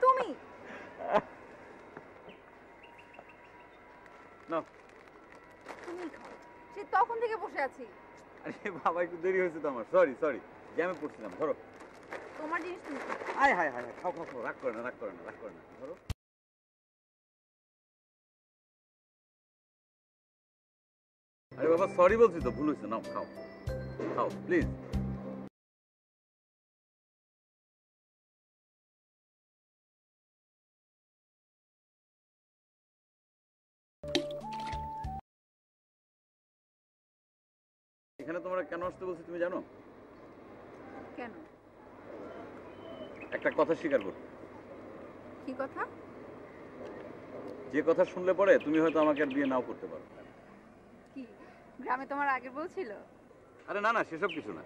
তুমি না তুমি খাও, সে তখন থেকে বসে আছি। আরে বাবা একটু দেরি হয়েছে তো আমার, সরি সরি, জ্যামে পড়ছিলাম। ধরো তোমার জিনিস তুমি খাও। আয় হায় হায়, খাও খাও খাও, রাগ করে না রাগ করে না রাগ করে না, ধরো। আরে বাবা সরি বলছি তো, ভুল হয়েছে, নাও খাও খাও প্লিজ। এখানে তোমরা কেন আসতে বলছি তুমি জানো? কেন? একটা কথা স্বীকার করো। কি কথা? যে কথা শুনলে পরে তুমি হয়তো আমাকে আর বিয়ে নাও করতে পারো। কি গ্রামে তোমার আগে বলছিল? আরে না না, সেসব কিছু না।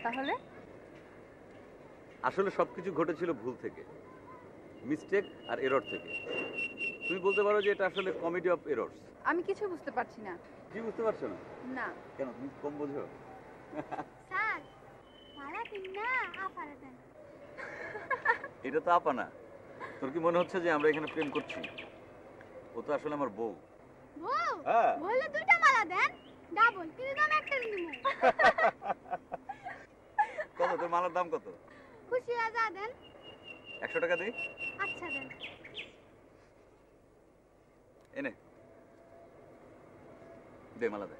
তাহলে? আসলে সবকিছু ঘটেছিল ভুল থেকে, মিস্টেক আর এরর থেকে। তুমি বলতে পারো যে এটা আসলে কমেডি অফ এরর্স। আমি কিছু বুঝতে পারছি না। কি বুঝতে পারছো না? না। কেন, তুমি কম বোঝো? স্যার মারা দিন না আপারে দেন। এটা তো আপা না। তোর কি মনে হচ্ছে যে আমরা এখানে প্রেম করছি? ও তো আসলে আমার বউ। বউ? হ্যাঁ। বলে দুইটা মালা দেন, ডাবল কিন্তু দাম একটা নিমু। কত তোর মালার দাম কত? খুশি রাজা দেন। 100 টাকা দিই। আচ্ছা দেন। এনে দে, মালা দে।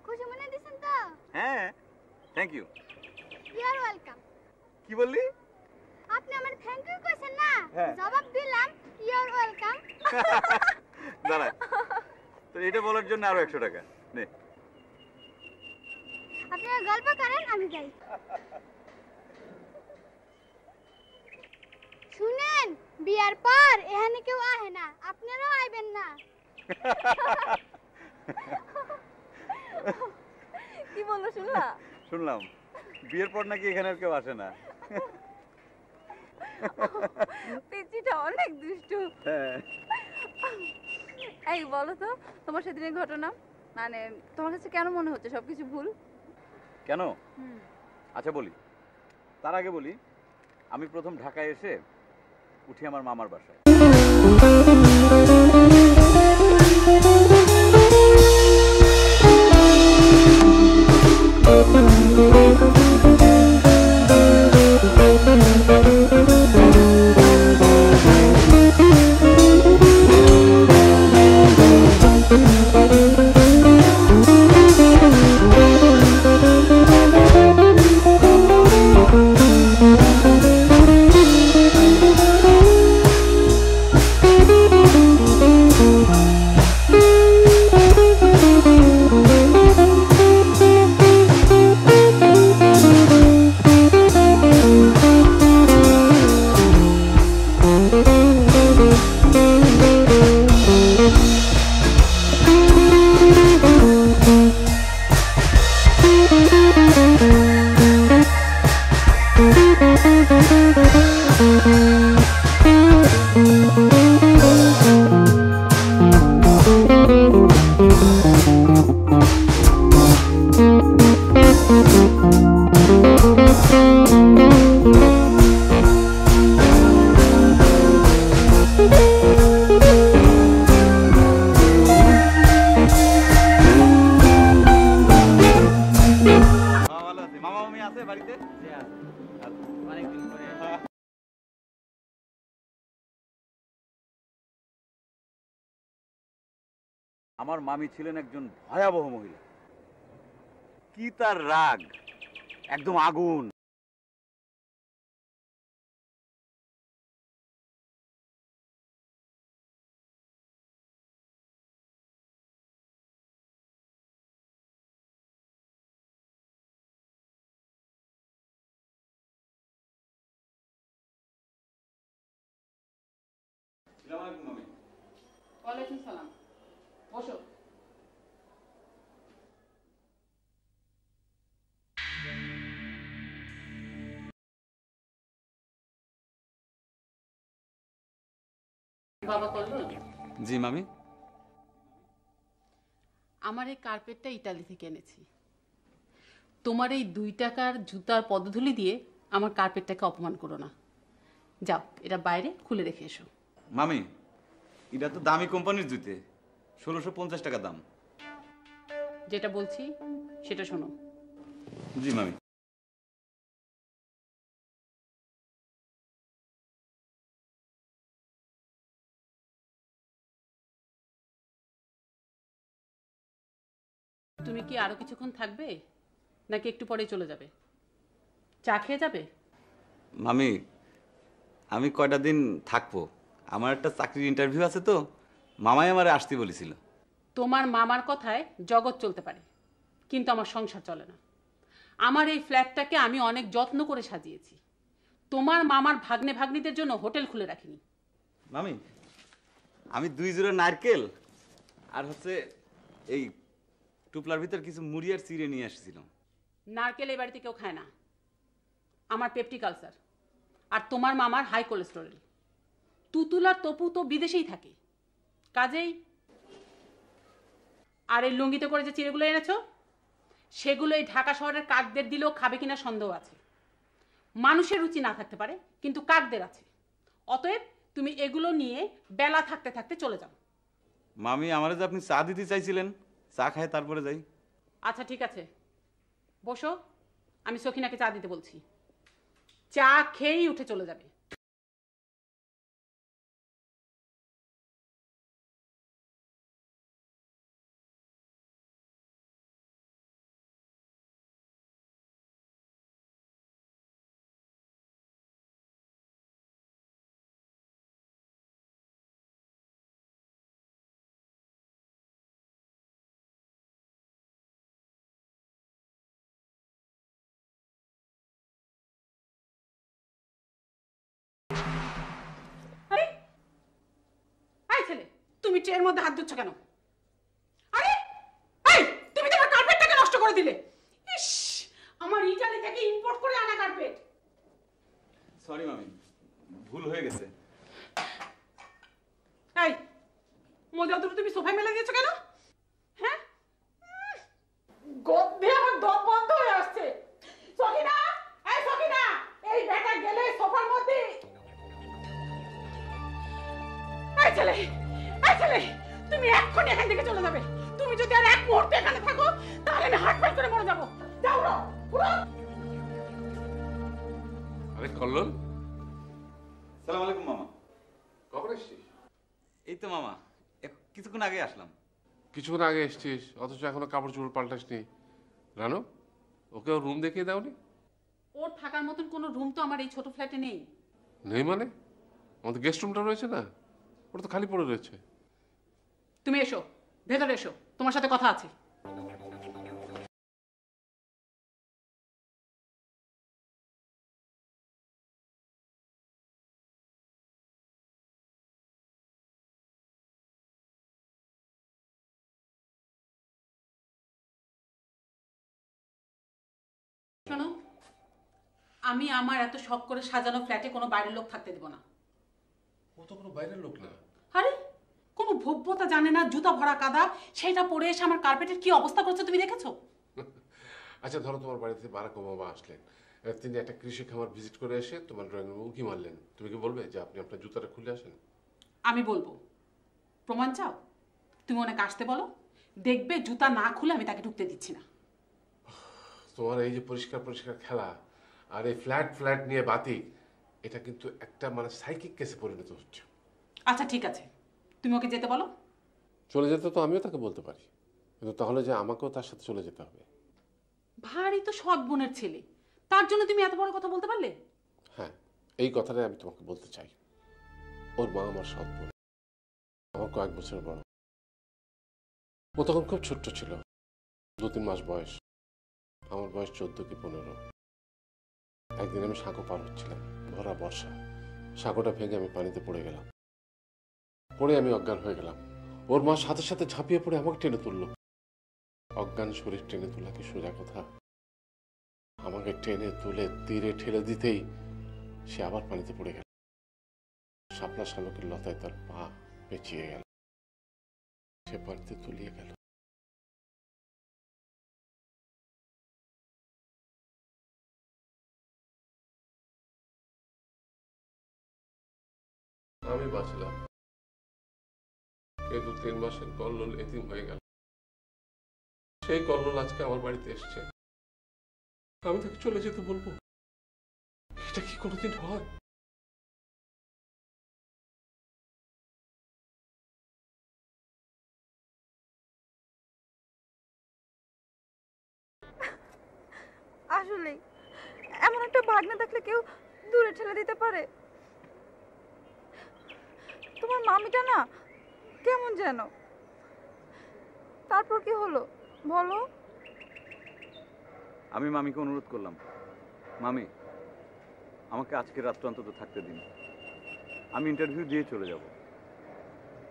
খুশি মনে দিছেন তো? হ্যাঁ, thank you. You are welcome. কি বললি? আপনি আমার থ্যাংক ইউ কইছেন না, হ্যাঁ। জবাব দিলাম ইউ আর ওয়েলকাম। দাঁড়া, তো এটা বলার জন্য আরো 100 টাকা নে। আপনারা গল্প করেন, আমি যাই। শুনেন, বিয়ার পর এখানে কেউ আহে না, আপনারাও আইবেন না। কি বললো শুনলা? শুনলাম বিয়ের পর নাকি এখানে আর কেউ আসে না। পিচিটা অনেক দুষ্টু। হ্যাঁ। এই বলো তো, তোমার সেদিনের ঘটনা, মানে তোমার কাছে কেন মনে হচ্ছে সবকিছু ভুল? কেন? আচ্ছা বলি, তার আগে বলি, আমি প্রথম ঢাকায় এসে উঠি আমার মামার বাসায়। আমার মামি ছিলেন একজন ভয়াবহ মহিলা। কি তার রাগ, একদম আগুন। ওয়ালাইকুম সালাম, বসো। বাবা করলো? জি মামি। আমার এই কার্পেটটা ইতালি থেকে এনেছি। তোমার এই 2 টাকার জুতার পদধূলি দিয়ে আমার কার্পেটটাকে অপমান করো না। যাও, এটা বাইরে খুলে রেখে এসো। মামি, এটা তো দামি কোম্পানির জুতে, 1650 টাকা দাম। যেটা বলছি সেটা শোনো। জি মামি। তুমি কি আরো কিছুক্ষণ থাকবে, নাকি একটু পরে চলে যাবে? চা খেয়ে যাবে? মামি, আমি কয়টা দিন থাকবো, আমার একটা চাকরির ইন্টারভিউ আছে তো, মামাই আমারে আসতে বলেছিল। তোমার মামার কথায় জগৎ চলতে পারে, কিন্তু আমার সংসার চলে না। আমার এই ফ্ল্যাটটাকে আমি অনেক যত্ন করে সাজিয়েছি। তোমার মামার ভাগ্নে ভাগ্নিদের জন্য হোটেল খুলে রাখিনি। মামি, আমি 2 জোড়া নারকেল আর হচ্ছে এই টুপলার ভিতর কিছু মুড়ি আর চিড়ে নিয়ে আসছিলাম। নারকেল এই বাড়িতে কেউ খায় না। আমার পেপটিক আলসার, আর তোমার মামার হাই কোলেস্টেরল। তুতুল আর তপু তো বিদেশেই থাকে, কাজেই। আর এই লুঙ্গিতে করে যে চিড়েগুলো এনেছো, সেগুলো এই ঢাকা শহরের কাকদের দিলেও খাবে কিনা সন্দেহ আছে। মানুষের রুচি না থাকতে পারে, কিন্তু কাকদের আছে। অতএব তুমি এগুলো নিয়ে বেলা থাকতে থাকতে চলে যাও। মামি, আমারে যে আপনি চা দিতে চাইছিলেন, চা খায় তারপরে যাই। আচ্ছা ঠিক আছে, বসো। আমি সখিনাকে চা দিতে বলছি। চা খেয়েই উঠে চলে যাবে। ছেলে, তুমি ট্রের মধ্যে হাত দিচ্ছ কেন? আরে এই, তুমি তোমার কার্পেটটাকে নষ্ট করে দিলে। ইস, আমার ইটালি থেকে ইম্পোর্ট করে আনা কার্পেট। সরি মামি, ভুল হয়ে গেছে। এই, মোজা দুটো তুমি সোফায় মেলে দিয়েছো কেন? হ্যাঁ, গন্ধে আমার দম বন্ধ হয়ে আসছে। সখিনা, এই সখিনা, এই ব্যাটা গেলে সোফার মধ্যে। এই ছেলে, তুমি এক্ষুনি এখান থেকে চলে যাবে। তুমি যদি আর এক মুহূর্তে এখানে থাকো, তাহলে আমি হার্ট ফেল করে মরে যাবো। যাও না, পুরো। আরে কল্লোল, সালাম আলাইকুম মামা। কখন এসছিস? এই তো মামা, কিছুক্ষণ আগে আসলাম। কিছুক্ষণ আগে এসছিস, অথচ এখনো কাপড় চোপড় পাল্টাসনি। রানু, ওকে ওর রুম দেখিয়ে দাওনি? ওর থাকার মতন কোনো রুম তো আমার এই ছোট ফ্ল্যাটে নেই। নেই মানে? আমাদের গেস্ট রুমটা রয়েছে না, ওটা তো খালি পড়ে রয়েছে। তুমি এসো, ভেতরে এসো, তোমার সাথে কথা আছে। শোনো, আমি আমার এত শখ করে সাজানো ফ্ল্যাটে কোনো বাইরের লোক থাকতে দেব না। ও তো কোনো বাইরের লোক না। আরে, কোনো ভব্যতা জানে না, জুতা ভরা কাদা, সেটা পরে এসে আমার কার্পেটের কি অবস্থা করছে তুমি দেখেছো? আচ্ছা ধরো, তোমার বাড়িতে বারাক ওবামা আসলেন, তিনি একটা কৃষি খামার ভিজিট করে এসে তোমার ড্রয়িং রুমে উঁকি মারলেন, তুমি কি বলবে যে আপনি আপনার জুতাটা খুলে আসেন? আমি বলবো। প্রমাণ চাও? তুমি ওনাকে আসতে বলো, দেখবে জুতা না খুলে আমি তাকে ঢুকতে দিচ্ছি না। তোমার এই যে পরিষ্কার পরিষ্কার খেলা আর এই ফ্ল্যাট ফ্ল্যাট নিয়ে বাতিক, এটা কিন্তু একটা মানে সাইকিক কেসে পরিণত হচ্ছে। আচ্ছা ঠিক আছে, তুমি ওকে যেতে বলো। চলে যেতে তো আমিও তাকে বলতে পারি, কিন্তু তাহলে যে আমাকেও তার সাথে চলে যেতে হবে। ভারী তো সৎ বোনের ছেলে, তার জন্য তুমি এত বড় কথা বলতে পারলে? হ্যাঁ, এই কথাটাই আমি তোমাকে বলতে চাই। ওর মা আমার সৎ বোন, আমার কয়েক বছর বড়। ও তখন খুব ছোট্ট ছিল, 2-3 মাস বয়স। আমার বয়স 14 কি 15। একদিন আমি সাঁকো পার হচ্ছিলাম, ভরা বর্ষা। সাঁকোটা ভেঙে আমি পানিতে পড়ে গেলাম, পড়ে আমি অজ্ঞান হয়ে গেলাম। ওর মা সাথে সাথে ঝাঁপিয়ে পড়ে আমাকে টেনে তুললো। অজ্ঞান শরীর টেনে তোলা কি সোজা কথা? আমাকে টেনে তুলে তীরে ঠেলে দিতেই সে আবার পানিতে পড়ে গেল। শাপলা শালকের লতায় তার পা পেঁচিয়ে গেল, সে পানিতে তলিয়ে গেল। আমি বাঁচলাম, কিন্তু 3 মাসের কল্লোল এতিম হয়ে গেল। সেই কল্লোল আজকে আমার বাড়িতে এসছে, আমি তাকে চলে যেতে বলবো? এটা কি কোনোদিন হয়? আসলে এমন একটা ভাগ্নে থাকলে কেউ দূরে ঠেলে দিতে পারে? তোমার মামিটা না কেমন যেন। তারপর কি হলো বলো? আমি মামিকে অনুরোধ করলাম, মামি আমাকে আজকে রাতটা অন্তত থাকতে দিন, আমি ইন্টারভিউ দিয়ে চলে যাব,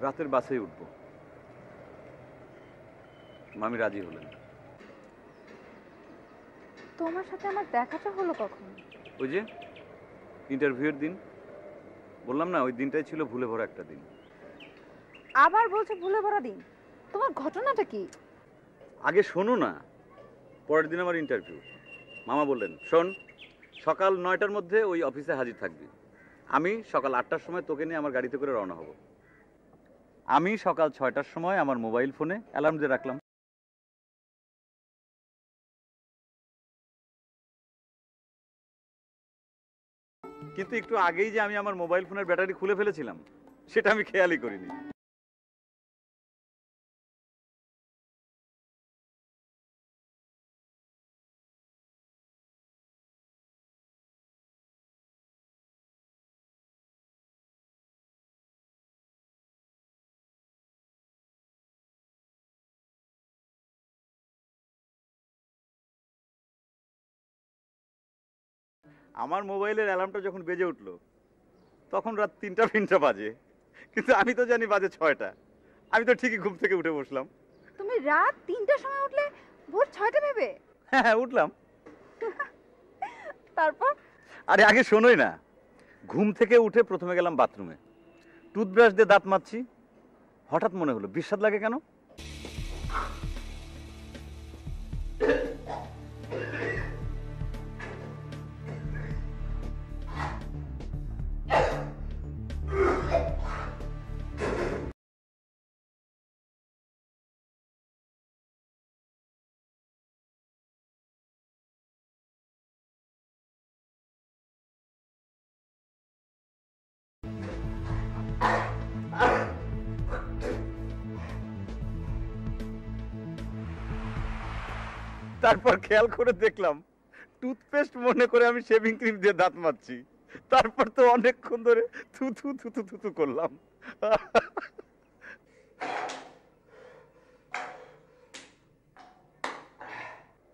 রাতের বাসেই উঠব। মামি রাজি হলেন। তোমার সাথে আমার দেখাটা হলো কখন? ওই যে ইন্টারভিউয়ের দিন, বললাম না ওই দিনটাই ছিল ভুলে ভরা একটা দিন। আবার বলছো ভুলে ভরা দিন? তোমার ঘটনাটা কি? আগে শোনো না, পরের দিন আমার ইন্টারভিউ। মামা বললেন, শোন, সকাল 9টার মধ্যে ওই অফিসে হাজির থাকবি। আমি সকাল 8টার সময় তোকে নিয়ে আমার গাড়িতে করে রওনা হব। আমি সকাল 6টার সময় আমার মোবাইল ফোনে অ্যালার্ম দিয়ে রাখলাম। কিন্তু একটু আগেই যে আমি আমার মোবাইল ফোনের ব্যাটারি খুলে ফেলেছিলাম, সেটা আমি খেয়ালই করিনি। আমার মোবাইলের অ্যালার্মটা যখন বেজে উঠলো তখন রাত 3টা বাজে, কিন্তু আমি তো জানি বাজে 6টা। আমি তো ঠিকই ঘুম থেকে উঠে বসলাম। তুমি রাত 3টার সময় উঠলে ভোর 6টা ভেবে? হ্যাঁ উঠলাম। তারপর? আরে আগে শোনোই না, ঘুম থেকে উঠে প্রথমে গেলাম বাথরুমে, টুথব্রাশ দিয়ে দাঁত মাজছি। হঠাৎ মনে হলো বিস্বাদ লাগে কেন। তারপর খেয়াল করে দেখলাম টুথপেস্ট মনে করে আমি শেভিং ক্রিম দিয়ে দাঁত মাজছি। তারপর তো অনেকক্ষণ ধরে থু থু থু থু থু থু করলাম।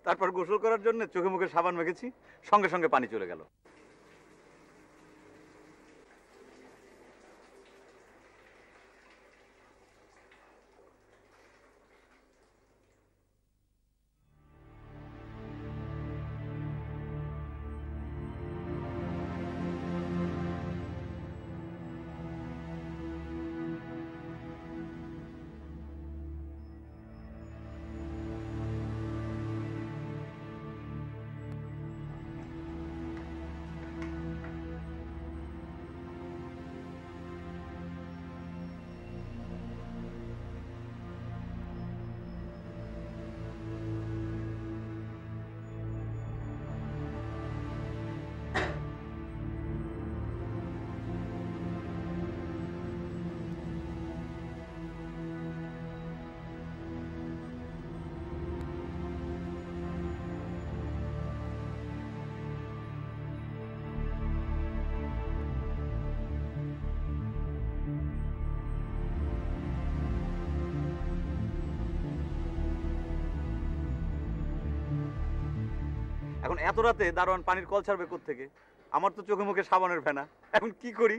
তারপর গোসল করার জন্য চোখে মুখে সাবান মেখেছি, সঙ্গে সঙ্গে পানি চলে গেল। এখন এত রাতে দারোয়ান পানির কল ছাড়বে কোত্থেকে? আমার তো চোখে মুখে সাবানের ফেনা। এখন কি করি?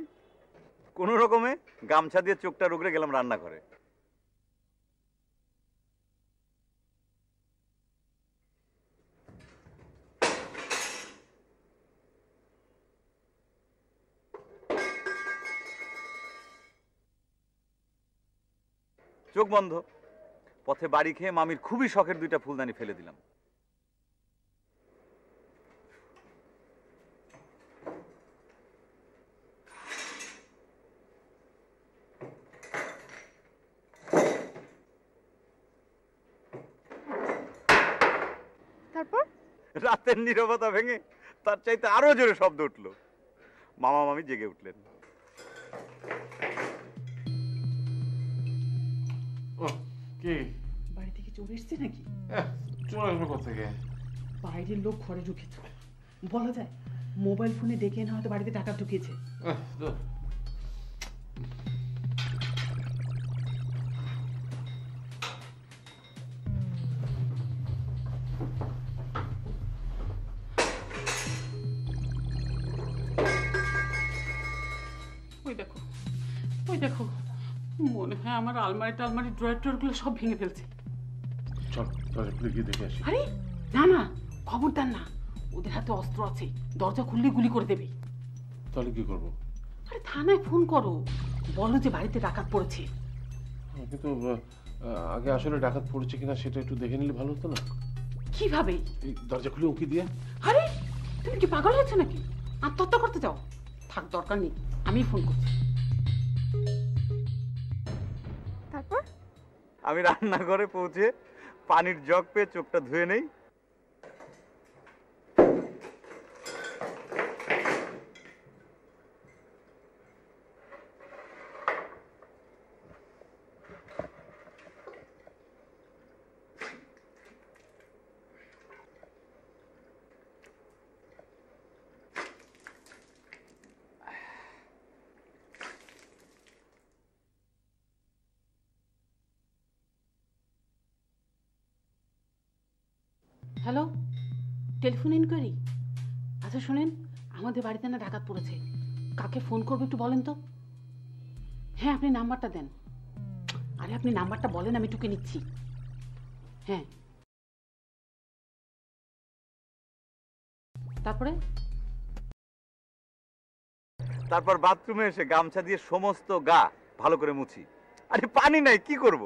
কোন রকমে গামছা দিয়ে চোখটা রুগড়ে গেলাম রান্নাঘরে। চোখ বন্ধ, পথে বাড়ি খেয়ে মামির খুবই শখের 2টা ফুলদানি ফেলে দিলাম। তারপর রাতের নীরবতা ভেঙে তার চাইতে আরো জোরে শব্দ উঠলো। মামা মামি জেগে উঠলেন। কি বাড়ি থেকে চোর এসছে নাকি? চলে আসবে কোথেকে? বাইরের লোক ঘরে ঢুকেছে, বলা যায় মোবাইল ফোনে ডেকে এনে হয়তো বাড়িতে টাকা ঢুকিয়েছে। ওই দেখো, ওই দেখো, মনে হয় আমার আলমারি টালমারি ড্রয়ার ট্রয়ারগুলো সব ভেঙে ফেলছে। চল দরজা খুলে গিয়ে দেখে আসি। আরে না না, খবরদার না, ওদের হাতে অস্ত্র আছে, দরজা খুললে গুলি করে দেবে। তাহলে কি করবো? আরে থানায় ফোন করো, বলো যে বাড়িতে ডাকাত পড়েছে। কিন্তু আগে আসলে ডাকাত পড়েছে কিনা সেটা একটু দেখে নিলে ভালো হতো না? কিভাবে? এই দরজা খুলে উকি দিয়ে। আরে তুমি কি পাগল হয়েছো নাকি? আত্মহত্যা করতে যাও? থাক, দরকার নেই, আমি ফোন করছি। তারপর আমি রান্নাঘরে পৌঁছে পানির জগ পেয়ে চোখটা ধুয়ে নেই। Hello, telephone inquiry? আচ্ছা শুনেন, আমাদের বাড়িতে না ডাকাত পড়েছে, কাকে ফোন করবো একটু বলেন তো। হ্যাঁ, আপনি নাম্বারটা দেন। আরে আপনি নাম্বারটা বলেন, আমি টুকে নিচ্ছি। হ্যাঁ, তারপরে? তারপর বাথরুমে এসে গামছা দিয়ে সমস্ত গা ভালো করে মুছি। আরে পানি নাই, কি করব?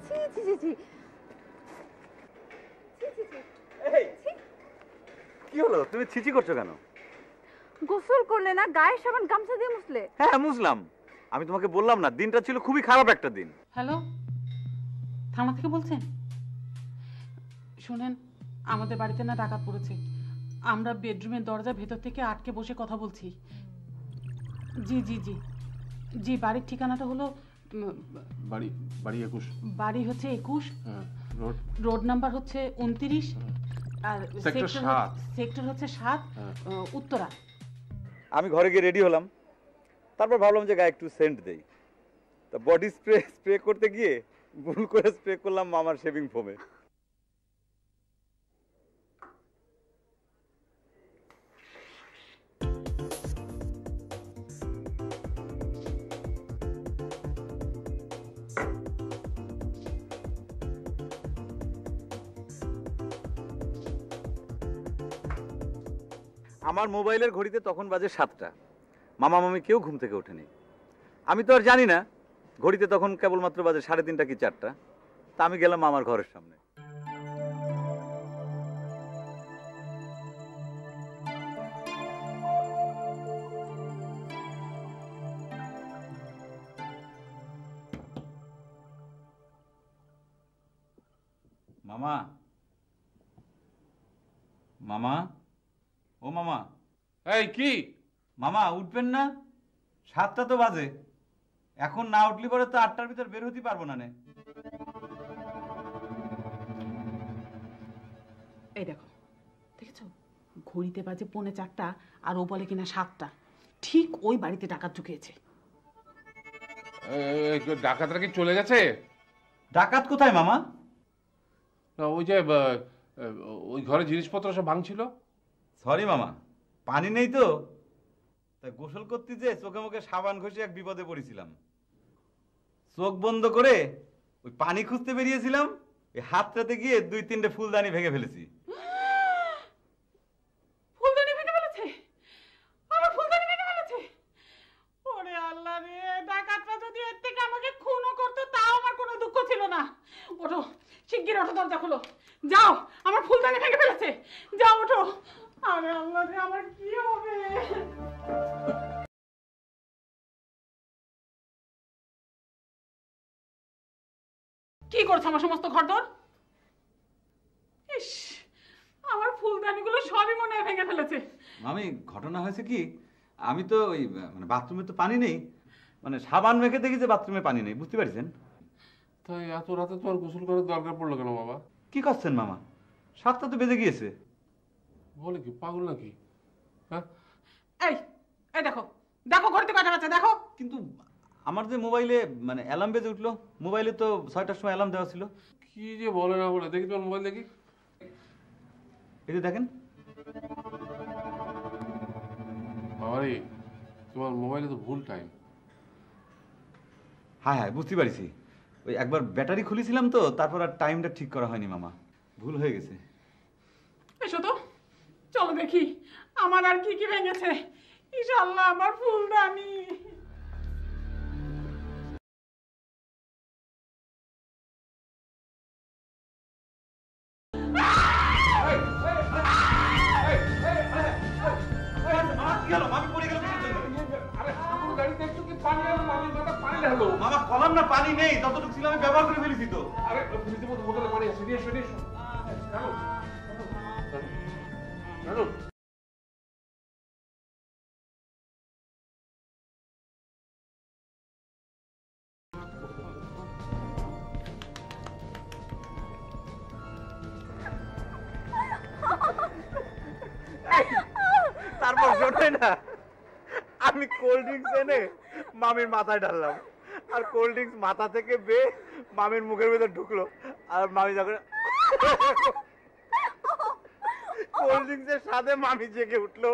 ছি ছি ছি ছি ছি ছি ছি। এই, কি হলো? তুমি ছিচি করছো কেন? গোসল করলে না গায়ের সাবান গামছা দিয়ে মুছলে? হ্যাঁ মুছলাম। আমি তোমাকে বললাম না, দিনটা ছিল খুবই খারাপ একটা দিন। হ্যালো, থানা থেকে বলছেন? শুনেন, আমাদের বাড়িতে না ডাকাত পড়েছে, আমরা বেডরুমের দরজা ভেতর থেকে আটকে বসে কথা বলছি। জি জি জি জি, বাড়ির ঠিকানাটা হলো বাড়ি বাড়ি 21। বাড়ি হচ্ছে 21, হ্যাঁ, রোড রোড নাম্বার হচ্ছে 29, আর সেক্টর 7। সেক্টর হচ্ছে 7, হ্যাঁ। উত্তরা। আমি ঘরে গিয়ে রেডি হলাম। তারপর ভাবলাম যে গায়ে একটু সেন্ট দেই। তা বডি স্প্রে করতে গিয়ে ভুল করে স্প্রে করলাম মামার শেভিং ফোমে। আমার মোবাইলের ঘড়িতে তখন বাজে 7টা। মামা মামি কেউ ঘুম থেকে ওঠেনি। আমি তো আর জানি না ঘড়িতে তখন কেবলমাত্র বাজে 3:30 কি 4টা। তা আমি গেলাম মামার ঘরের সামনে। মামা, মামা, ও মামা। এই কি? মামা উঠবেন না? 7টা তো বাজে। এখন না উঠলি পরে তো 8টার ভিতর বের হতে পারবো না। এই দেখো, দেখেছো, ঘড়িতে বাজে 3:45 আর ও বলে কিনা 7টা। ঠিক ওই বাড়িতে ডাকাত ঢুকিয়েছে। ডাকাতরা কি চলে গেছে? ডাকাত কোথায় মামা? না, ওই যে ওই ঘরে জিনিসপত্র সব ভাঙছিল। সরি মামা, পানি নেই তো, তাই গোসল করতে যে চোখে মুখে সাবান ঘষে এক বিপদে পড়েছিলাম। চোখ বন্ধ করে ওই পানি খুঁজতে বেরিয়েছিলাম, এই হাতটাতে গিয়ে 2-3টে ফুলদানি ভেঙে ফেলেছি। ফুলদানি ভেঙে ফেলেছে? আমার ফুলদানি ভেঙে ফেলেছে? ওরে আল্লাহ রে, ডাকাতরা যদি এর থেকে আমাকে খুনও করতো তাও আমার কোনো দুঃখ ছিল না। ওঠো দরজা খোলো, যাও, আমার ফুলদানি ভেঙে ফেলেছে, যাও ওঠো। আরে আল্লাহ রে, আমার কি হবে? কি করছো আমার সমস্ত ঘরদোর? ইস, আমার ফুলদানিগুলো সবই মনে হয় ভেঙে ফেলেছে। মামি ঘটনা হয়েছে কি, আমি তো ওই মানে বাথরুমে তো পানি নেই, মানে সাবান মেখে দেখি যে বাথরুমে পানি নেই, বুঝতে পারছেন? তাই এত রাতে তো আর গোসল করার দরকার পড়লো কেন বাবা? কি করছেন মামা, 7টা তো বেজে গিয়েছে। বলে কি, পাগল নাকি? হ্যাঁ, এই এই দেখো, দেখো ঘড়িতে কয়টা বাজে দেখো। কিন্তু আমার যে মোবাইলে মানে অ্যালার্ম বেজে উঠলো, মোবাইলে তো 6টার সময় অ্যালার্ম দেওয়া ছিল। কি যে বলে না বলে, দেখি তোমার মোবাইল দেখি। এই যে দেখেন। বাবারে, তোমার মোবাইলে তো ভুল টাইম। হ্যাঁ হ্যাঁ, বুঝতে পারছি, ওই একবার ব্যাটারি খুলেছিলাম তো, তারপর আর টাইমটা ঠিক করা হয়নি মামা, ভুল হয়ে গেছে। এসো তো, চলো দেখি আমার আর কি কি ভেঙেছে। ইনশাআল্লাহ আমার ফুলদানি। মামা কলাম না, পানি নেই, যতটুকু ছিল আমি ব্যবহার করে ফেলেছি তো। আরে ফ্রিজের মধ্যে বোতলে পানি আছে, নিয়ে এসো, নিয়ে এসো। জানো, তারপর শোনে না, আমি কোল্ড ড্রিঙ্কস এনে মামির মাথায় ঢাললাম, আর কোল্ড ড্রিঙ্কস মাথা থেকে বেয়ে মামির মুখের ভিতর ঢুকলো, আর মামি যখন কোল্ড ড্রিঙ্কসের সাথে মামি জেগে উঠলো।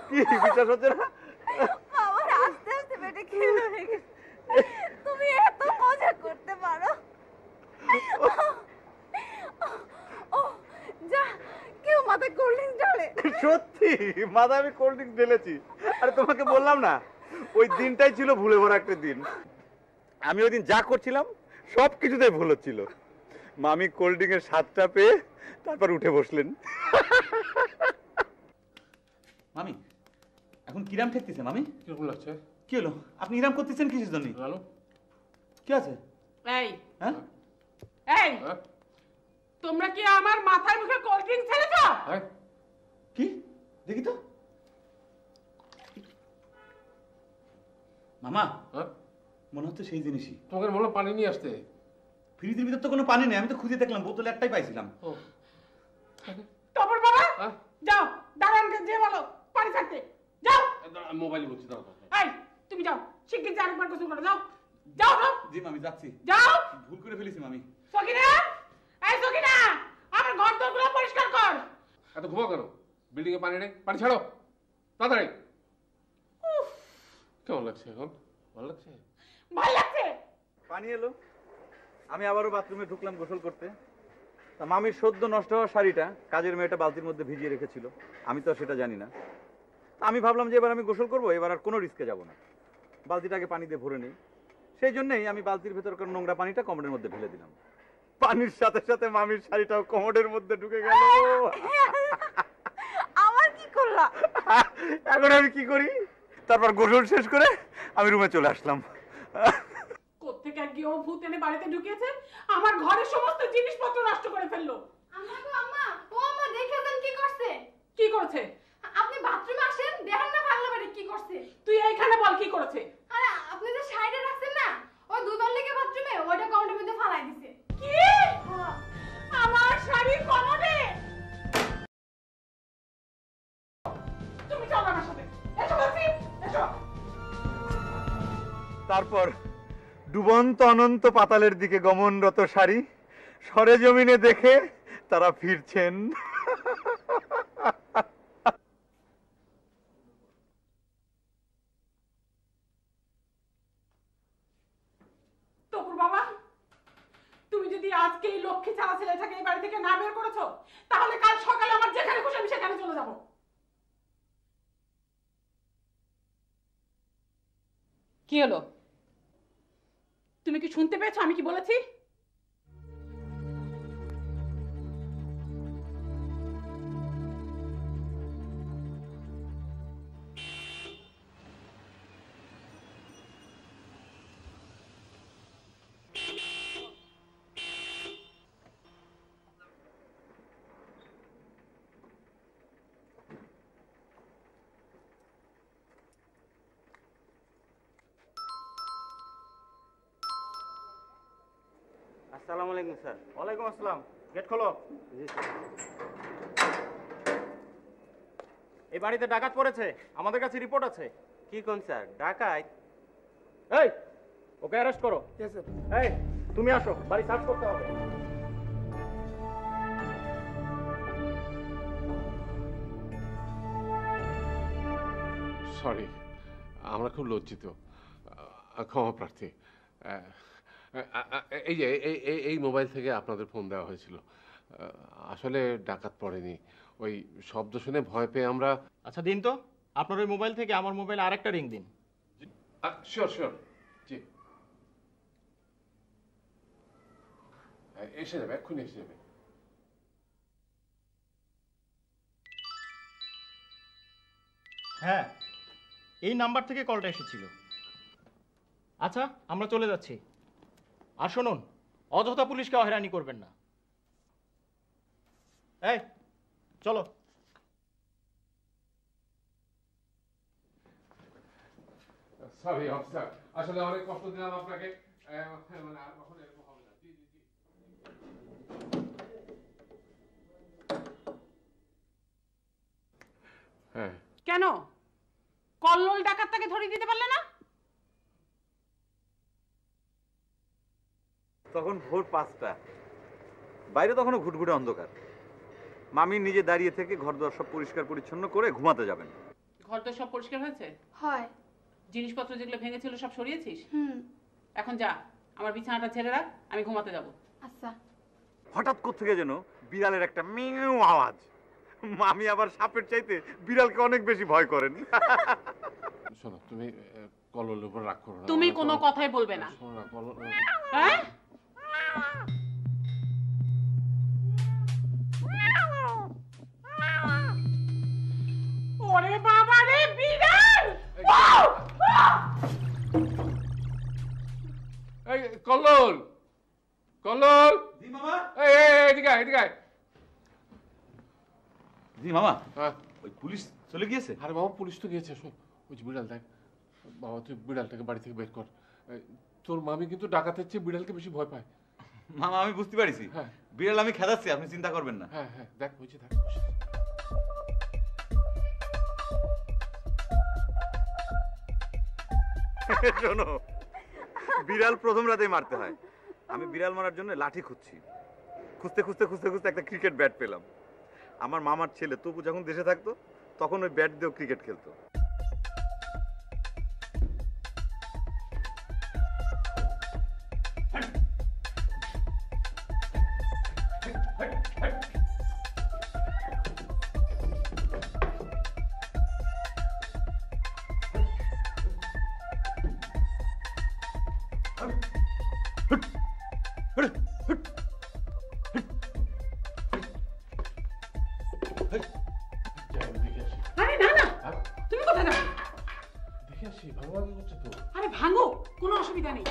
কি বিশ্বাস হচ্ছে না? আমার আস্তে আস্তে পেটে খিদে হয়ে গেছে। তুমি এত মজা করতে পারো। ও যা, কেউ মাথায় কোল্ড ড্রিঙ্কস ঢালে। সত্যি মাথায় আমি কোল্ড ড্রিঙ্কস ঢেলেছি। আরে তোমাকে বললাম না, ওই দিনটাই ছিল ভুলে ভরা একটা দিন। আমি ওই দিন যা করছিলাম সব কিছুতেই ভুল হচ্ছিল। মামি কোল্ড ড্রিঙ্কের স্বাদটা পেয়ে তারপর উঠে বসলেন। মামি এখন কিরাম ঠেকতেছে মামি? কিরকম লাগছে? কি হলো, আপনি ইরাম করতেছেন কিসের জন্য? জানো, কি আছে? এই হ্যাঁ এই, হ্যাঁ, তোমরা কি আমার মাথায় মুখে কোল্ড ড্রিঙ্ক ছেড়েছো? হ্যাঁ, কি দেখি তো। মামা হ্যাঁ, মনে হচ্ছে সেই জিনিসই। তোমাকে বললাম পানি নিয়ে আসতে। ফ্রিজের ভিতর তো কোনো পানি নেই, আমি তো খুঁজে দেখলাম, বোতল একটাই পাইছিলাম। ও, তপর বাবা, হ্যাঁ, যাও দাঁড়ানকে যে বলো পানি ছাড়তে, যাও। মোবাইল বলছি, দাও। এই তুমি যাও, শিগগির যা আরেকবার গোসল করো, যাও যাও তো, জি মামি যাচ্ছি। যাও। ভুল করে ফেলেছি মামি। সকিনা, এই সকিনা, আমার ঘর দরগুলো পরিষ্কার কর। এত ঘুমা কেন? বিল্ডিং এ পানি নেই, পানি ছাড়ো তাড়াতাড়ি। কেমন লাগছে এখন? ভালো লাগছে? ভালো লাগছে। পানি এলো, আমি আবারও বাথরুমে ঢুকলাম গোসল করতে। তা মামির সদ্য নষ্ট হওয়া শাড়িটা কাজের মেয়েটা বালতির মধ্যে ভিজিয়ে রেখেছিল, আমি তো আর সেটা জানি না। তা আমি ভাবলাম যে এবার আমি গোসল করবো, এবার আর কোনো রিস্কে যাব না, বালতিটাকে পানি দিয়ে ভরে নেই। সেই জন্যই আমি বালতির ভেতরকার নোংরা পানিটা কমোডের মধ্যে ফেলে দিলাম। পানির সাথে সাথে মামির শাড়িটাও কমোডের মধ্যে ঢুকে গেল। আমার কি করলা? এখন আমি কি করি? তারপর গোসল শেষ করে আমি রুমে চলে আসলাম। কোত্থেকে গিয়ে ও ভূত এনে বাড়িতে ঢুকিয়েছে, আমার ঘরের সমস্ত জিনিসপত্র নষ্ট করে ফেললো। আম্মা গো আম্মা, ও আম্মা দেখেছেন কি করছে? কি করেছে? আপনি বাথরুমে আসেন, দেখেন না পাগলা বেটা কি করছে? তুই এইখানে বল কি করেছে? আরে আপনি যে শাড়িটা রাখছেন না, ওই দুইবার লেগে বাথরুমে ওইটা কাউন্টের মধ্যে ফালাই দিছে। কি? আমার শাড়ি কমোডে? তুমি চলো আমার সাথে, এসো বলছি, এসো। তারপর ডুবন্ত অনন্ত পাতালের দিকে গমনরত শাড়ি সরেজমিনে দেখে তারা ফিরছেন। তপুর বাবা, তুমি যদি আজকে এই লক্ষ্মী ছাড়া ছেলেটাকে এই বাড়ি থেকে না বের করেছো, তাহলে কাল সকালে আমার যেখানে খুশি আমি সেখানে চলে যাব। কি হলো? তুমি কি শুনতে পেয়েছো আমি কি বলেছি? আসসালামু আলাইকুম স্যার। ওয়ালাইকুম আসসালাম। গেট খোলো। এই বাড়িতে ডাকাত পড়েছে, আমাদের কাছে রিপোর্ট আছে। কি কোন স্যার? ডাকাত? এই, ওকে অ্যারেস্ট করো। Yes sir. এই, তুমি আসো, বাড়ি সার্চ করতে হবে। সরি, আমরা খুব লজ্জিত, ক্ষমা প্রার্থী। এই যে এই মোবাইল থেকে আপনাদের ফোন দেওয়া হয়েছিল। আসলে ডাকাত পড়েনি, ওই শব্দ শুনে ভয় পেয়ে আমরা। আচ্ছা দিন তো, আপনার ওই মোবাইল থেকে আমার মোবাইল আরেকটা রিং দিন। শিওর শিওর, জি এসে যাবে, এক্ষুনি এসে যাবে। হ্যাঁ, এই নাম্বার থেকে কলটা এসেছিল। আচ্ছা, আমরা চলে যাচ্ছি। আর শুনুন, অযথা পুলিশকে হয়রানি করবেন না। এই, চলো। সরি অফিসার, আসলে অনেক কষ্ট দিলাম আপনাকে। মানে আর কখনো এরকম হবে না। জি জি জি। হ্যাঁ, কেন কল্লোল ডাকাতটাকে ধরে দিতে পারলে না? তখন ভোর 5টা, বাইরে তখনও ঘুটঘুটে অন্ধকার। মামি নিজে দাঁড়িয়ে থেকে ঘরদোর সব পরিষ্কার পরিচ্ছন্ন করে ঘুমাতে যাবেন। ঘর তো সব পরিষ্কার হয়েছে? হয়। জিনিসপত্র যেগুলো ভেঙেছিল সব সরিয়েছিস? এখন যা, আমার বিছানাটা ছেড়ে রাখ, আমি ঘুমাতে যাব। আচ্ছা। হঠাৎ কোত্থেকে যেন বিড়ালের একটা মিউ আওয়াজ। মামি আবার সাপের চাইতে বিড়ালকে অনেক বেশি ভয় করেন। শোনো, তুমি কললের উপর রাগ করো না। তুমি কোনো কথাই বলবে না। শোনো না, কলল। হ্যাঁ? ওরে বাবা রে, বিড়াল! এই কল্লোল, কল্লোল! জি মামা। এই এদিকে আয়, এদিকে আয়। জি মামা, হ্যাঁ, ওই পুলিশ চলে গিয়েছে? আরে বাবা, পুলিশ তো গিয়েছে। শোন, ওই যে বিড়াল, দেখ বাবা, তুই বিড়ালটাকে বাড়ি থেকে বের কর। তোর মামি কিন্তু ডাকাতের চেয়ে বিড়ালকে বেশি ভয় পায়। মামা আমি বুঝতে পারিছি, হ্যাঁ বিড়াল আমি খেদাচ্ছি, আপনি চিন্তা করবেন না। হ্যাঁ হ্যাঁ, দেখ বুঝে দেখ। শোনো, বিড়াল প্রথম রাতেই মারতে হয়। আমি বিড়াল মারার জন্য লাঠি খুঁজছি, খুঁজতে খুঁজতে খুঁজতে খুঁজতে একটা ক্রিকেট ব্যাট পেলাম। আমার মামার ছেলে তপু যখন দেশে থাকতো তখন ওই ব্যাট দিয়েও ক্রিকেট খেলতো। আরে না না, তুমি কোথায় যাবে? দেখে আসি, ভাঙাভাঙি করছে তো। আরে ভাঙো, কোনো অসুবিধা নেই।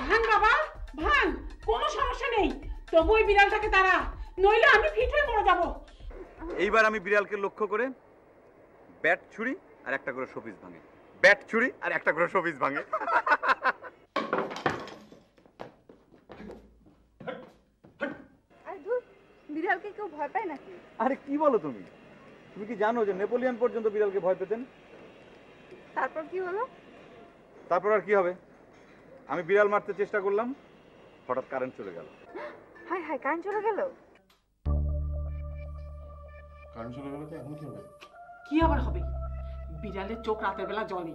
ভাঙ বাবা, ভাঙ, কোনো সমস্যা নেই। তবু ওই বিড়ালটাকে তারা, নইলে আমি ফিট হয়ে পড়ে যাবো। এইবার আমি বিড়ালকে লক্ষ্য করে ব্যাট ছুরি আর একটা করে শোপিস ভাঙে, ব্যাট ছুরি আর একটা করে শোপিস ভাঙে। আরে ধুর, বিড়ালকে কেউ ভয় পায় নাকি? আরে কি বলো তুমি? তুমি কি জানো যে নেপোলিয়ন পর্যন্ত বিড়ালকে ভয় পেতেন? তারপর কি হলো? তারপর আর কি হবে? আমি বিড়াল মারতে চেষ্টা করলাম, হঠাৎ কারেন্ট চলে গেল। হায় হায়, কারেন্ট চলে গেল। কারণ চলে গেলে তো এখন কি হবে? কি আবার হবে? বিড়ালের চোখ রাতের বেলা জ্বলে,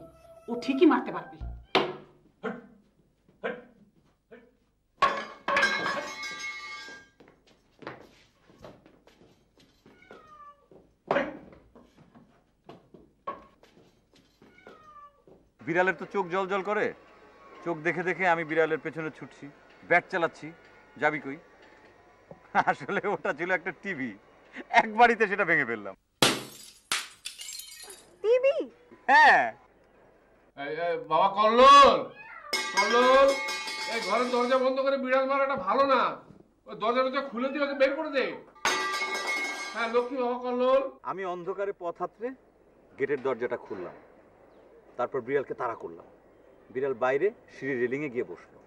ও ঠিকই মারতে পারবে। বিড়ালের তো চোখ জল জল করে, চোখ দেখে দেখে আমি বিড়ালের পেছনে ছুটছি, ব্যাট চালাচ্ছি, যাবি কই? আসলে ওটা ছিল একটা টিভি, এক বাড়িতে সেটা ভেঙে ফেললাম। টিভি? হ্যাঁ। বাবা কল্লোল, কল্লোল, এই ঘরের দরজা বন্ধ করে বিড়াল মারাটা ভালো না। ওই দরজা খুলে দিয়ে ওকে বের করে দে। হ্যাঁ লক্ষ্মী বাবা কল্লোল। আমি অন্ধকারে পথ হাতড়ে গেটের দরজাটা খুললাম, তারপর বিড়ালকে তাড়া করলাম। বিড়াল বাইরে সিঁড়ি রেলিংয়ে গিয়ে বসলো।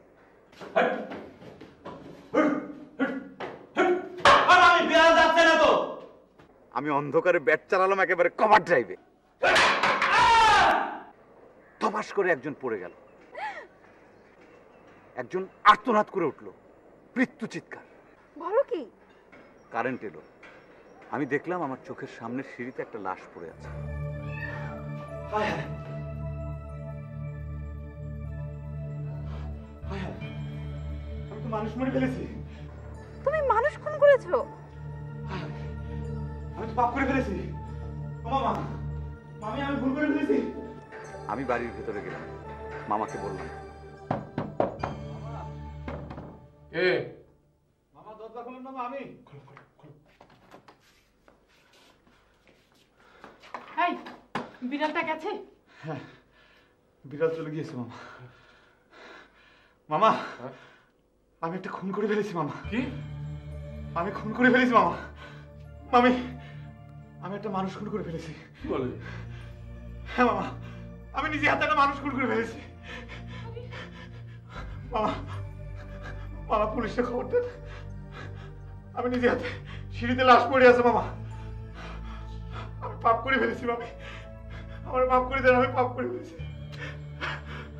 আমি অন্ধকারে ব্যাট চালালাম একেবারে কভার ড্রাইভে। ধপাস করে একজন পড়ে গেল, একজন আর্তনাদ করে উঠল, মৃত্যু চিৎকার। বলো কি? কারেন্ট এলো, আমি দেখলাম আমার চোখের সামনের সিঁড়িতে একটা লাশ পড়ে আছে। আমি তো মানুষ মরে ফেলেছি। তুমি মানুষ খুন করেছো? আমি তো পাপ করে ফেলেছি। মামা, মামি, আমি ভুল করে ফেলেছি। আমি বাড়ির ভেতরে গেলাম, মামাকে বললাম, এ মামা দরজা খুলুন। মামা, আমি এই বিড়ালটা গেছে? বিড়াল চলে গিয়েছে মামা। মামা, আমি একটা খুন করে ফেলেছি মামা। কি? আমি খুন করে ফেলেছি মামা। মামি, আমি একটা মানুষ খুন করে ফেলেছি। কি বলে? হ্যাঁ মামা, আমি নিজে হাতে একটা মানুষ খুন করে ফেলেছি। মামা, মামা পুলিশে খবর দেন। আমি নিজে হাতে সিঁড়িতে লাশ পড়ে আছে মামা। আমি পাপ করে ফেলেছি মামি, আমার মাফ করে দেন। আমি পাপ করে ফেলেছি,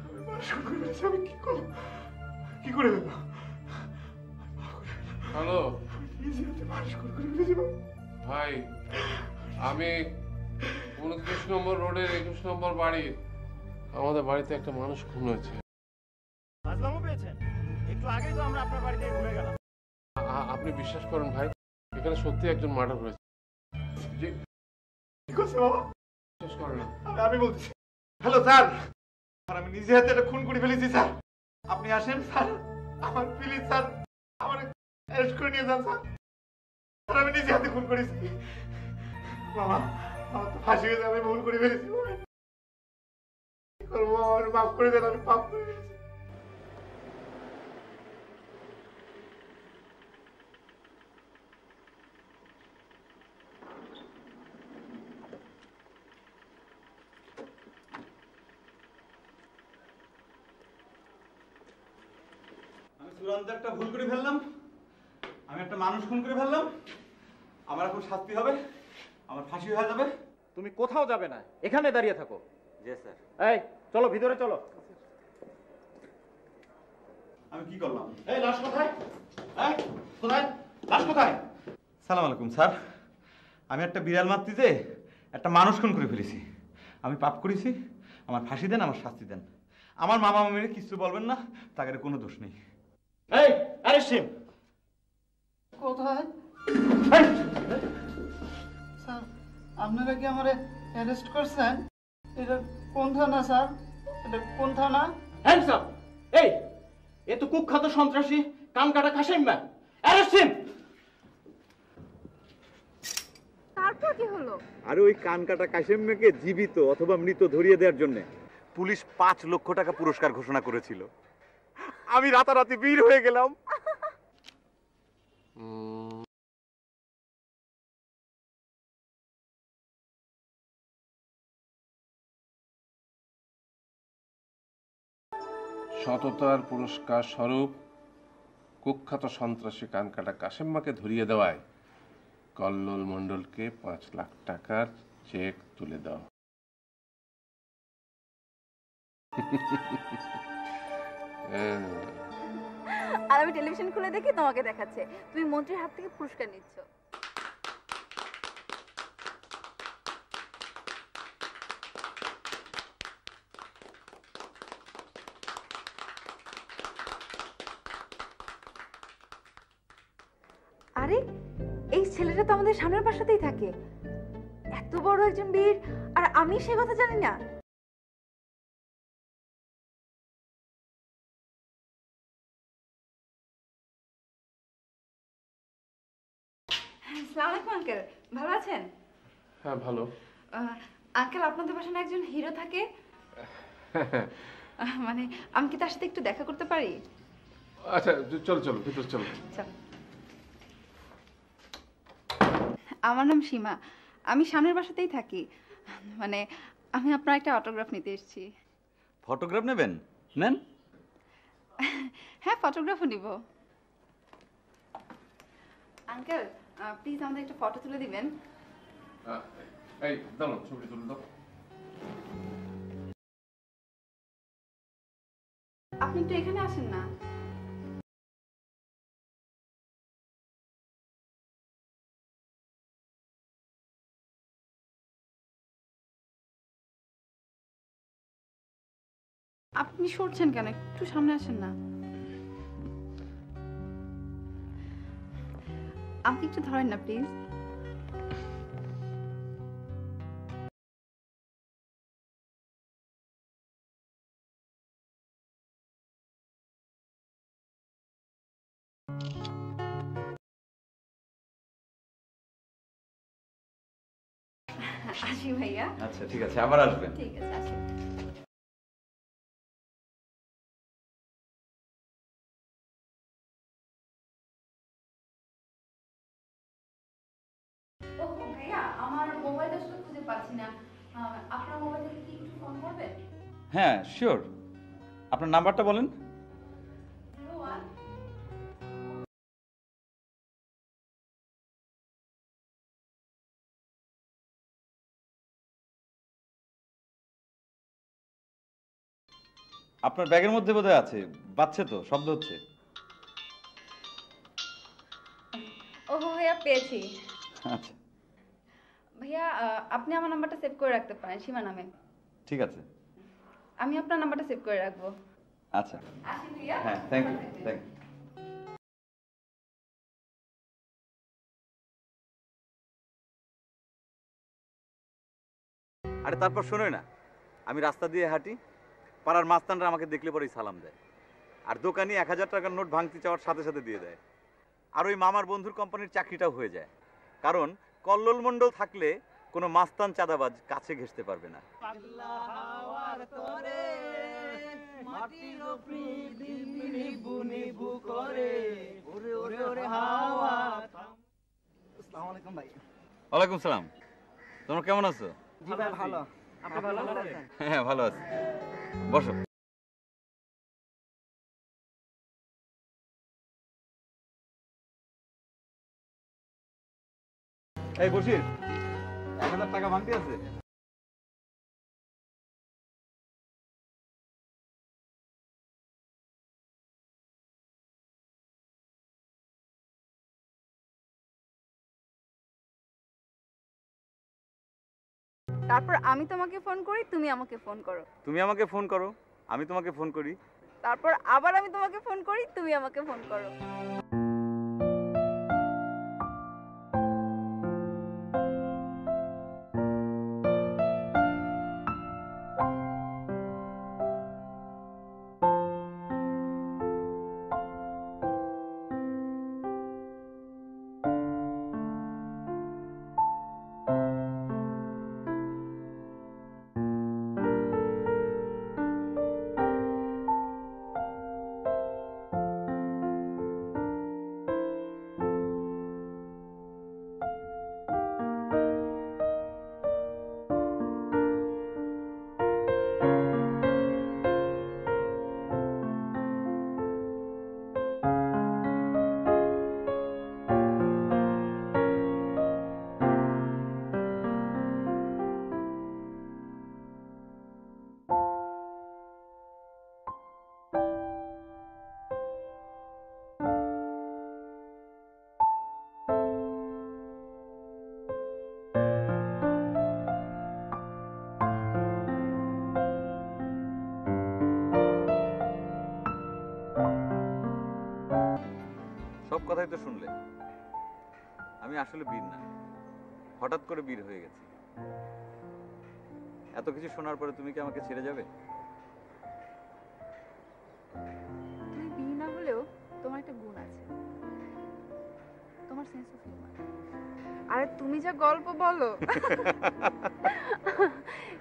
আমি মানুষ খুন করে ফেলেছি। আমি কি করবো, কি করে ফেলবো? হ্যালো নিজে হাতে মানুষ খুন করে ফেলেছি মামা। ভাই, আমি 29 নম্বর রোডের 21 নম্বর বাড়ির, আমাদের বাড়িতে একটা মানুষ খুন হয়েছে। আজলামও পেয়েছেন? একটু আগেই তো আমরা আপনার বাড়ি থেকে ঘুরে গেলাম। আপনি বিশ্বাস করেন ভাই, এখানে সত্যি একজন মার্ডার হয়েছে। জি, কি করছে বাবা? বিশ্বাস করেন না। আমি বলছি। হ্যালো স্যার, স্যার আমি নিজে হাতে একটা খুন করে ফেলেছি স্যার। আপনি আসেন স্যার, আমার প্লিজ স্যার, আমার অ্যারেস্ট করে নিয়ে যান স্যার। স্যার আমি নিজে হাতে খুন করেছি। বাবা, আমার তো ফাঁসি হয়েছে, আমি ভুল করে ফেলেছি। কি করবো, আমার মাফ করে দেন, আমি পাপ করে ফেলেছি। চূড়ান্ত একটা ভুল করে ফেললাম, আমি একটা মানুষ খুন করে ফেললাম। আমার এখন শাস্তি হবে, আমার ফাঁসি হয়ে যাবে। তুমি কোথাও যাবে না, এখানে দাঁড়িয়ে থাকো। জি স্যার। এই চলো ভিতরে চলো। আমি কি করলাম? এই লাশ কোথায়? এই কোথায় লাশ কোথায়? সালাম আলাইকুম স্যার, আমি একটা বিড়াল মাতৃতে একটা মানুষ খুন করে ফেলেছি। আমি পাপ করেছি, আমার ফাঁসি দেন, আমার শাস্তি দেন। আমার মামা মামিরে কিছু বলবেন না, তাদের কোনো দোষ নেই। এই অ্যারেস্ট হিম। কোথায়? স্যার আপনারা কি আমারে অ্যারেস্ট করছেন? এটা কোন থানা স্যার? এটা কোন থানা? Hands up. এই এ তো কুখ্যাত সন্ত্রাসী কানকাটা কাশেম ম্যান। Arrest him. তারপর কি হলো? আর ওই কান কাটা কাশেমকে জীবিত অথবা মৃত ধরিয়ে দেওয়ার জন্য পুলিশ 5 লক্ষ টাকা পুরস্কার ঘোষণা করেছিল। আমি রাতারাতি বীর হয়ে গেলাম। সততার পুরস্কার স্বরূপ কুখ্যাত সন্ত্রাসী কানকাটা কাশেম্মাকে ধরিয়ে দেওয়ায় কল্লোল মণ্ডলকে 5 লাখ টাকার চেক তুলে দাও। আর আমি টেলিভিশন খুলে দেখি তোমাকে দেখাচ্ছে তুমি মন্ত্রীর হাত থেকে পুরস্কার নিচ্ছ। আরে এই ছেলেটা তো আমাদের সামনের বাসাতেই থাকে, এত বড় একজন বীর, আর আমি সে কথা জানি না। আসসালামু আলাইকুম আঙ্কেল, ভালো আছেন? হ্যাঁ ভালো। আঙ্কেল, আপনাদের বাসায় না একজন হিরো থাকে? মানে আমি কি তার সাথে একটু দেখা করতে পারি? আচ্ছা চলো চলো ভিতর চলো। চল। আমার নাম সীমা, আমি সামনের বাসাতেই থাকি। মানে আমি আপনার একটা অটোগ্রাফ নিতে এসেছি। ফটোগ্রাফ নেবেন? নেন। হ্যাঁ, ফটোগ্রাফও নিব। আঙ্কেল, প্লিজ আমাদের একটা ফটো তুলে দিবেন। এই দাঁড়াও, ছবি তুলে দাও। আপনি একটু এখানে আসেন না। আপনি সরছেন কেন? একটু সামনে আসেন না। আমাকে একটু ধরেন না প্লিজ। আসি ভাইয়া। আচ্ছা ঠিক আছে, আবার আসবেন। ঠিক আছে, আসি। ও ভাইয়া, আমার মোবাইলটা আসলে খুঁজে পাচ্ছি না। আপনার মোবাইল থেকে কি একটু ফোন করবেন? হ্যাঁ শিওর, আপনার নাম্বারটা বলেন। 01 আপনার ব্যাগের মধ্যে বোধহয় আছে, বাজছে তো, শব্দ হচ্ছে। ও ভাইয়া, পেয়েছি। আচ্ছা ভাইয়া, আপনি আমার নাম্বারটা সেভ করে রাখতে পারেন সীমা নামে। ঠিক আছে। আমি আপনার নাম্বারটা সেভ করে রাখবো। আচ্ছা আসি ভাইয়া। হ্যাঁ, থ্যাংক ইউ থ্যাংক ইউ। আরে তারপর শোনোই না, আমি রাস্তা দিয়ে হাঁটি, পাড়ার মাস্তানরা আমাকে দেখলে পরেই সালাম দেয়, আর দোকানি 1000 টাকার নোট ভাঙতি চাওয়ার সাথে সাথে দিয়ে দেয়। আর ওই মামার বন্ধুর কোম্পানির চাকরিটাও হয়ে যায়, কারণ কল্লোল মণ্ডল থাকলে কোনো মাস্তান চাঁদাবাজ কাছে ঘেঁষতে পারবে না। আসসালামু আলাইকুম ভাই। ওয়ালাইকুম সালাম। তোমরা কেমন আছো? জি ভাই, ভালো। আপনি ভালো আছেন? হ্যাঁ ভালো আছি, বসো। এই বসির, 1000 টাকা ভাঙতি আছে? তারপর আমি তোমাকে ফোন করি, তুমি আমাকে ফোন করো। তুমি আমাকে ফোন করো, আমি তোমাকে ফোন করি। তারপর আবার আমি তোমাকে ফোন করি, তুমি আমাকে ফোন করো। সব কথাই তো শুনলে, আমি আসলে বীর না, হঠাৎ করে বীর হয়ে গেছি। এত কিছু শোনার পরে তুমি কি আমাকে ছেড়ে যাবে? তুমি বিয়ে না হলেও তোমার একটা গুণ আছে, তোমার সেন্স অফ হিউমার। আরে তুমি যা গল্প বলো।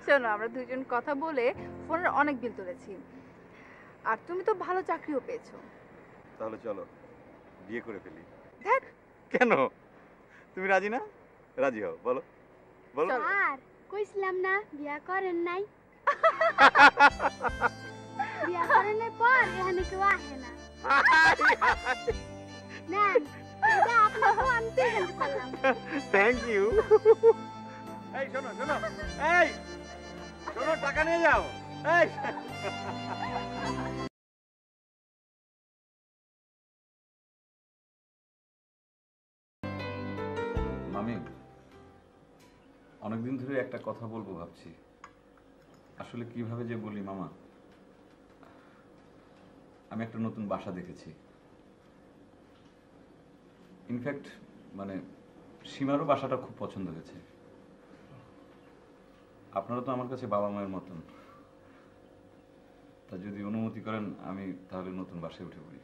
শোনো, আমরা দুজন কথা বলে ফোনের অনেক বিল তুলেছি, আর তুমি তো ভালো চাকরিও পেয়েছো। তাহলে চলো বিয়ে করে ফেলি। ধ্যাৎ। কেন, তুমি রাজি না? রাজি হও, বলো বলো। চলো। আর কইছিলাম না বিয়া করেন নাই? বিয়া করেনের পর এখানে কেউ আসে না। নেন, এটা আপনাকেও আমি প্রেজেন্ট করলাম। Thank you. এই শোনো শোনো, এই শোনো, টাকা নিয়ে যাও। এই মামি, অনেকদিন ধরে একটা কথা বলবো ভাবছি, আসলে কিভাবে যে বলি। মামা, আমি একটা নতুন বাসা দেখেছি। ইনফ্যাক্ট মানে সীমারও বাসাটা খুব পছন্দ হয়েছে। আপনারা তো আমার কাছে বাবা মায়ের মতন, তা যদি অনুমতি করেন আমি তাহলে নতুন বাসায় উঠে পড়ি।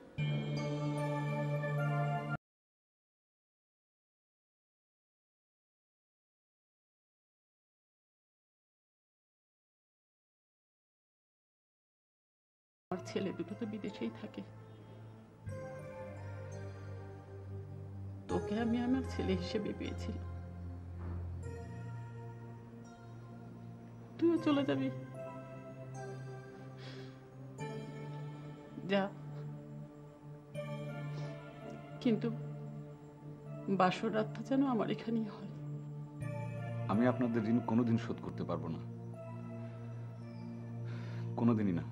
আমার ছেলে দুটো তো বিদেশেই থাকে, তোকে আমি আমার ছেলে হিসেবে পেয়েছিলাম, তুইও চলে যাবি। যা, কিন্তু বাসর রাতটা যেন আমার এখানেই হয়। আমি আপনাদের ঋণ কোনোদিন শোধ করতে পারবো না, কোনোদিনই না।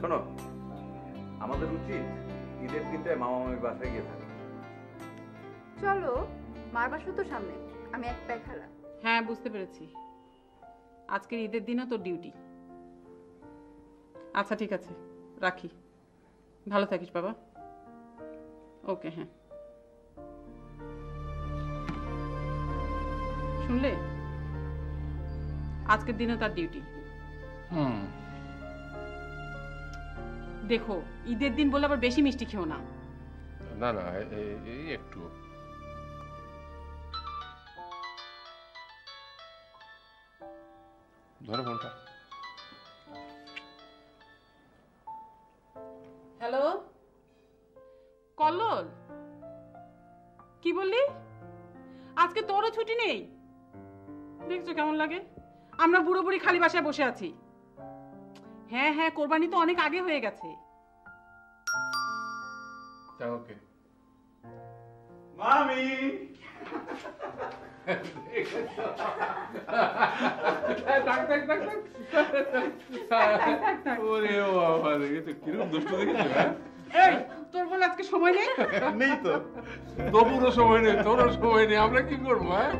শোনো, আমাদের উচিত ঈদের দিনটায় মামা মামির বাসায় গিয়ে থাকা। চলো, মার বাসা তো সামনে, আমি এক পায়ে খাড়া। হ্যাঁ, বুঝতে পেরেছি, আজকের ঈদের দিনও তোর ডিউটি। আচ্ছা ঠিক আছে, রাখি। ভালো থাকিস বাবা। ওকে, হ্যাঁ। শুনলে, আজকের দিনও তার ডিউটি। দেখো, ঈদের দিন বলে আবার বেশি মিষ্টি খেও না। না না, এই একটু। ধরো ফোনটা। হ্যালো, কল্লোল, কি বললি? আজকে তোরও ছুটি নেই? দেখছো কেমন লাগে? আমরা বুড়ো বুড়ি খালি বাসায় বসে আছি। হ্যাঁ হ্যাঁ, কোরবানি তো অনেক আগে হয়ে গেছে। ওকে মামি, ওরে বাবা, দেখেছো কিরকম দুষ্ট দেখেছো? এই, তোর বলে আজকে সময় নেই? নেই তো। তবুরও সময় নেই, তোরও সময় নেই, আমরা কি করবো? হ্যাঁ